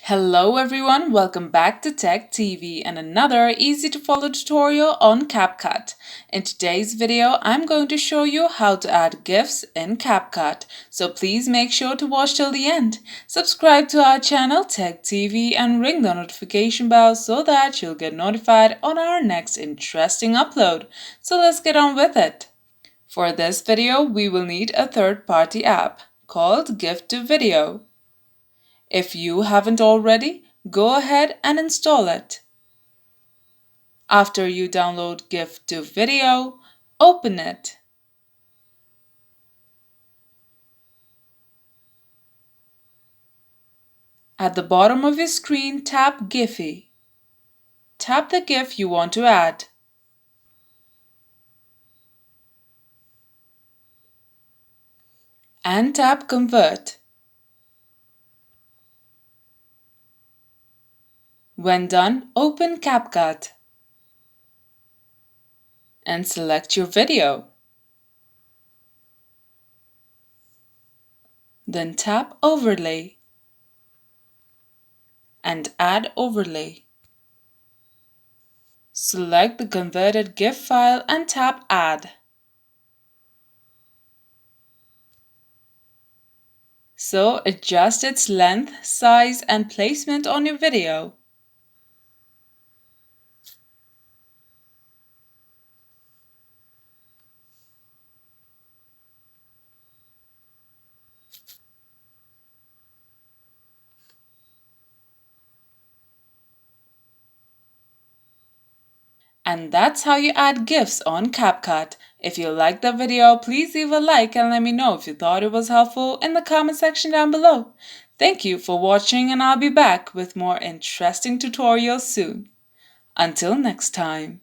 Hello everyone, welcome back to Tech TV and another easy to follow tutorial on CapCut. In today's video, I'm going to show you how to add GIFs in CapCut, so please make sure to watch till the end. Subscribe to our channel Tech TV and ring the notification bell so that you'll get notified on our next interesting upload. So let's get on with it. For this video, we will need a third-party app called GIF to Video. If you haven't already, go ahead and install it. After you download GIF to Video, open it. At the bottom of your screen, tap Giphy. Tap the GIF you want to add. And tap Convert. When done, open CapCut and select your video. Then tap Overlay and Add Overlay. Select the converted GIF file and tap Add. So adjust its length, size, and placement on your video. And that's how you add GIFs on CapCut. If you liked the video, please leave a like and let me know if you thought it was helpful in the comment section down below. Thank you for watching and I'll be back with more interesting tutorials soon. Until next time.